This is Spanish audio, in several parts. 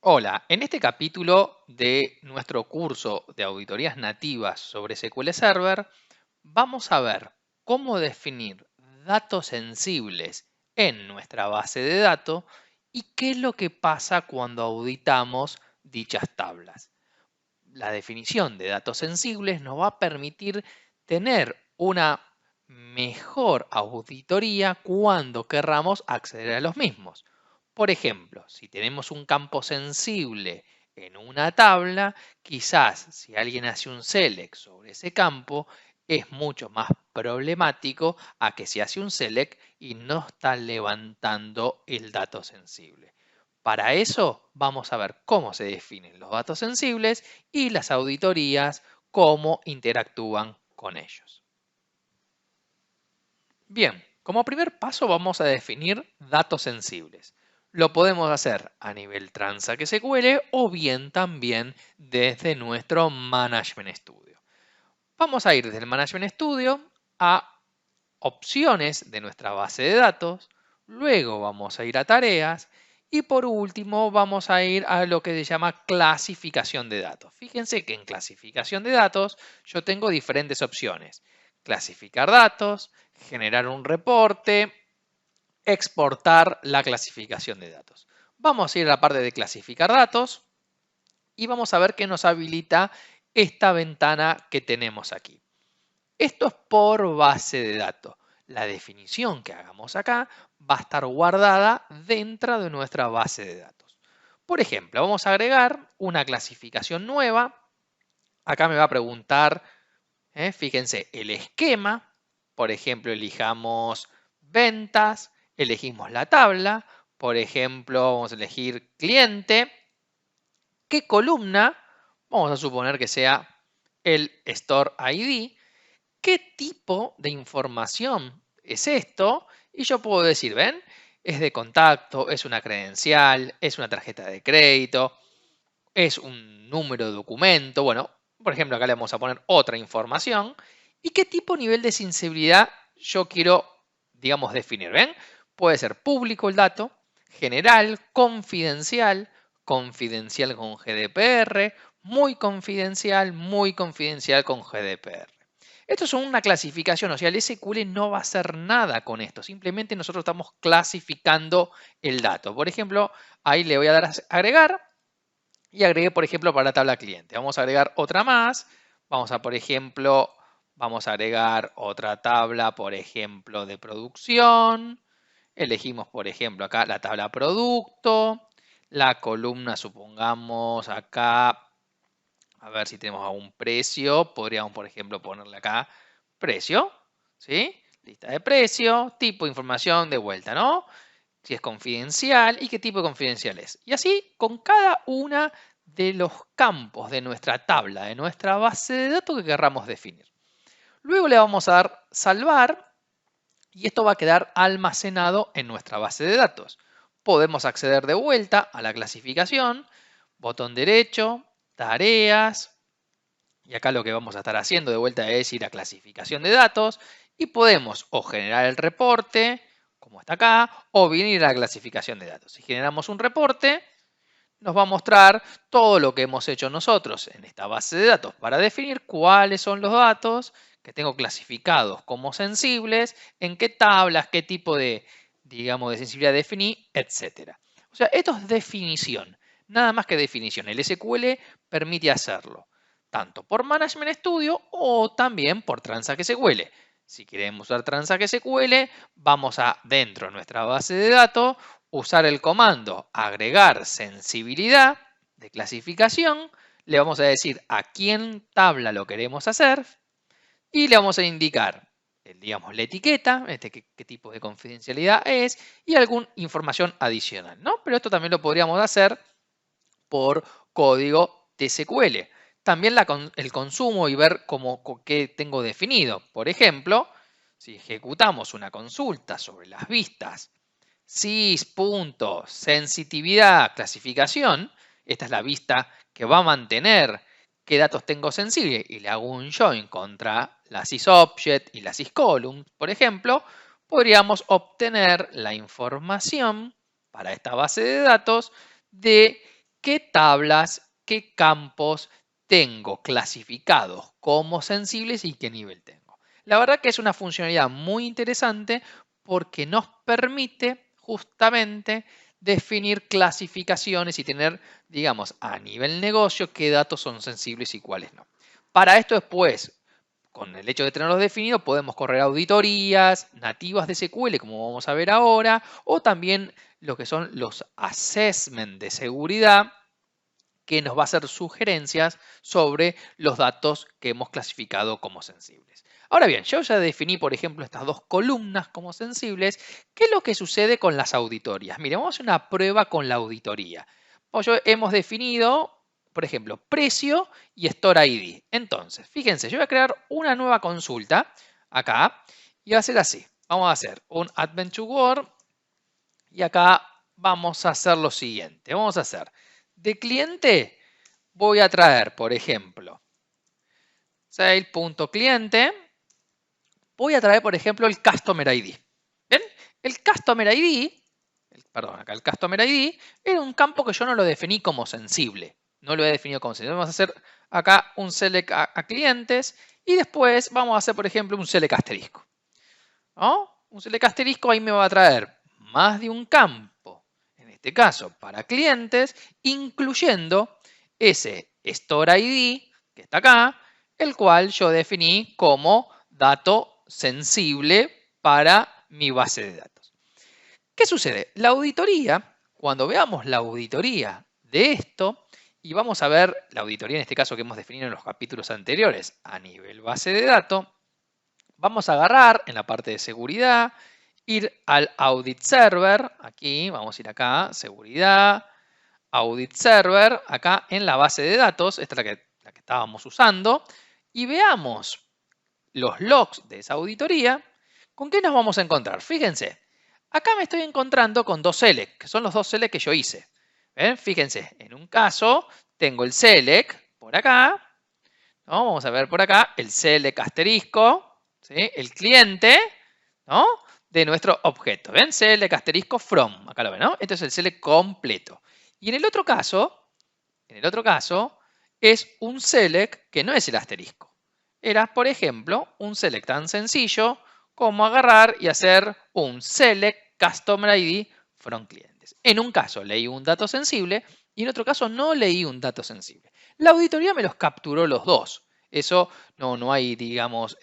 Hola, en este capítulo de nuestro curso de auditorías nativas sobre SQL Server, vamos a ver cómo definir datos sensibles en nuestra base de datos y qué es lo que pasa cuando auditamos dichas tablas. La definición de datos sensibles nos va a permitir tener una mejor auditoría cuando querramos acceder a los mismos. Por ejemplo, si tenemos un campo sensible en una tabla, quizás si alguien hace un select sobre ese campo, es mucho más problemático a que si hace un select y no está levantando el dato sensible. Para eso vamos a ver cómo se definen los datos sensibles y las auditorías, cómo interactúan con ellos. Bien, como primer paso vamos a definir datos sensibles. Lo podemos hacer a nivel Transact SQL o bien también desde nuestro Management Studio. Vamos a ir desde el Management Studio a opciones de nuestra base de datos, luego vamos a ir a tareas y por último vamos a ir a lo que se llama clasificación de datos. Fíjense que en clasificación de datos yo tengo diferentes opciones. Clasificar datos, generar un reporte, exportar la clasificación de datos. Vamos a ir a la parte de clasificar datos y vamos a ver qué nos habilita esta ventana que tenemos aquí. Esto es por base de datos. La definición que hagamos acá va a estar guardada dentro de nuestra base de datos. Por ejemplo, vamos a agregar una clasificación nueva. Acá me va a preguntar, fíjense, el esquema. Por ejemplo, elijamos ventas, elegimos la tabla. Por ejemplo, vamos a elegir cliente. ¿Qué columna? Vamos a suponer que sea el Store ID. ¿Qué tipo de información es esto? Y yo puedo decir, ¿ven? Es de contacto, es una credencial, es una tarjeta de crédito, es un número de documento. Bueno, por ejemplo, acá le vamos a poner otra información. ¿Y qué tipo de nivel de sensibilidad yo quiero, digamos, definir? ¿Ven? Puede ser público el dato, general, confidencial, confidencial con GDPR, muy confidencial con GDPR. Esto es una clasificación, o sea, el SQL no va a hacer nada con esto, simplemente nosotros estamos clasificando el dato. Por ejemplo, ahí le voy a dar a agregar y agregué, por ejemplo, para la tabla cliente. Vamos a agregar otra más. Vamos a, por ejemplo, vamos a agregar otra tabla, por ejemplo, de producción. Elegimos, por ejemplo, acá la tabla producto. La columna, supongamos, acá, a ver si tenemos algún precio. Podríamos, por ejemplo, ponerle acá precio. ¿Sí? Lista de precio, tipo de información de vuelta, ¿no? Si es confidencial y qué tipo de confidencial es. Y así con cada una de los campos de nuestra tabla, de nuestra base de datos que querramos definir. Luego le vamos a dar salvar y esto va a quedar almacenado en nuestra base de datos. Podemos acceder de vuelta a la clasificación, botón derecho, tareas, y acá lo que vamos a estar haciendo de vuelta es ir a clasificación de datos y podemos o generar el reporte, como está acá, o bien ir a la clasificación de datos. Si generamos un reporte, nos va a mostrar todo lo que hemos hecho nosotros en esta base de datos para definir cuáles son los datos que tengo clasificados como sensibles, en qué tablas, qué tipo de, digamos, de sensibilidad definí, etc. O sea, esto es definición, nada más que definición. El SQL permite hacerlo tanto por Management Studio o también por Transact SQL. Si queremos usar Transact SQL, vamos a, dentro de nuestra base de datos, usar el comando agregar sensibilidad de clasificación. Le vamos a decir a quién tabla lo queremos hacer y le vamos a indicar, digamos, la etiqueta, qué tipo de confidencialidad es y alguna información adicional, ¿no? Pero esto también lo podríamos hacer por código TSQL. También el consumo y ver qué tengo definido. Por ejemplo, si ejecutamos una consulta sobre las vistas sys.sensitividad clasificación, esta es la vista que va a mantener qué datos tengo sensibles y le hago un join contra la sysObject y la syscolumn, por ejemplo, podríamos obtener la información para esta base de datos de qué tablas, qué campos tengo clasificados como sensibles y qué nivel tengo. La verdad que es una funcionalidad muy interesante porque nos permite justamente definir clasificaciones y tener, digamos, a nivel negocio qué datos son sensibles y cuáles no. Para esto después, con el hecho de tenerlos definidos, podemos correr auditorías nativas de SQL, como vamos a ver ahora, o también lo que son los assessment de seguridad, que nos va a hacer sugerencias sobre los datos que hemos clasificado como sensibles. Ahora bien, yo ya definí, por ejemplo, estas dos columnas como sensibles. ¿Qué es lo que sucede con las auditorías? Mire, vamos a hacer una prueba con la auditoría. Hemos definido, por ejemplo, precio y Store ID. Entonces, fíjense, yo voy a crear una nueva consulta acá y va a ser así. Vamos a hacer un Adventure Word y acá vamos a hacer lo siguiente. Vamos a hacer de cliente, voy a traer, por ejemplo, sale.cliente. Voy a traer, por ejemplo, el Customer ID. ¿Ven? El Customer ID, perdón, acá el Customer ID, era un campo que yo no lo definí como sensible. No lo he definido como sensible. Vamos a hacer acá un select a clientes y después vamos a hacer, por ejemplo, un select asterisco. ¿No? Un select asterisco ahí me va a traer más de un campo, en este caso para clientes, incluyendo ese Store ID que está acá, el cual yo definí como dato sensible para mi base de datos. ¿Qué sucede? La auditoría, cuando veamos la auditoría de esto, y vamos a ver la auditoría en este caso que hemos definido en los capítulos anteriores a nivel base de datos, vamos a agarrar en la parte de seguridad, ir al Audit Server, aquí, vamos a ir acá, seguridad, Audit Server, acá en la base de datos, esta es la que estábamos usando, y veamos los logs de esa auditoría. ¿Con qué nos vamos a encontrar? Fíjense, acá me estoy encontrando con dos select, que son los dos select que yo hice. ¿Ven? Fíjense, en un caso tengo el select por acá, ¿no? Vamos a ver por acá el select asterisco, ¿sí? El cliente, ¿no? De nuestro objeto. ¿Ven? Select asterisco from. Acá lo ven, ¿no? Este es el select completo. Y en el otro caso es un select que no es el asterisco. Era, por ejemplo, un select tan sencillo como agarrar y hacer un select customer ID from clientes. En un caso leí un dato sensible y en otro caso no leí un dato sensible. La auditoría me los capturó los dos. Eso no hay, digamos,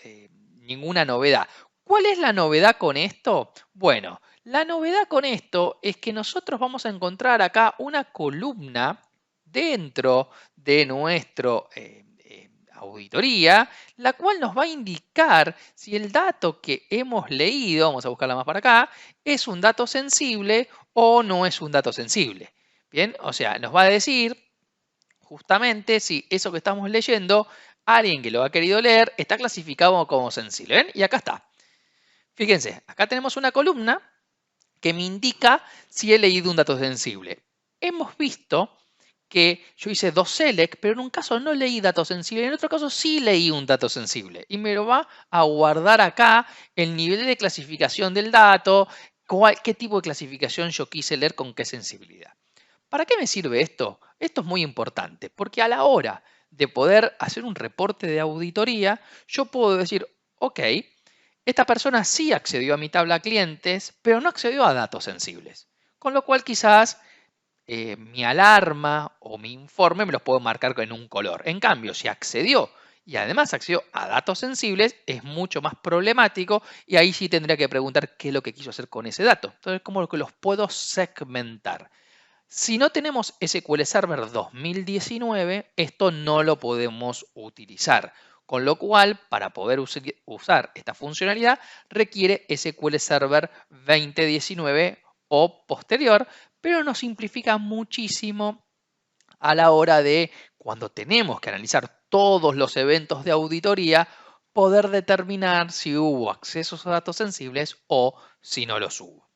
ninguna novedad. ¿Cuál es la novedad con esto? Bueno, la novedad con esto es que nosotros vamos a encontrar acá una columna dentro de nuestro auditoría, la cual nos va a indicar si el dato que hemos leído, vamos a buscarla más para acá, es un dato sensible o no es un dato sensible. Bien, o sea, nos va a decir justamente si eso que estamos leyendo, alguien que lo ha querido leer, está clasificado como sensible. ¿Ven? Y acá está. Fíjense, acá tenemos una columna que me indica si he leído un dato sensible. Hemos visto que yo hice dos select, pero en un caso no leí dato sensible, en otro caso sí leí un dato sensible. Y me lo va a guardar acá el nivel de clasificación del dato, qué tipo de clasificación yo quise leer con qué sensibilidad. ¿Para qué me sirve esto? Esto es muy importante, porque a la hora de poder hacer un reporte de auditoría, yo puedo decir, ok, esta persona sí accedió a mi tabla clientes, pero no accedió a datos sensibles. Con lo cual quizás mi alarma o mi informe me los puedo marcar en un color. En cambio, si accedió y además accedió a datos sensibles, es mucho más problemático y ahí sí tendría que preguntar qué es lo que quiso hacer con ese dato. Entonces, ¿cómo que los puedo segmentar? Si no tenemos SQL Server 2019, esto no lo podemos utilizar. Con lo cual, para poder usar esta funcionalidad, requiere SQL Server 2019 o posterior, pero nos simplifica muchísimo a la hora de, cuando tenemos que analizar todos los eventos de auditoría, poder determinar si hubo accesos a datos sensibles o si no los hubo.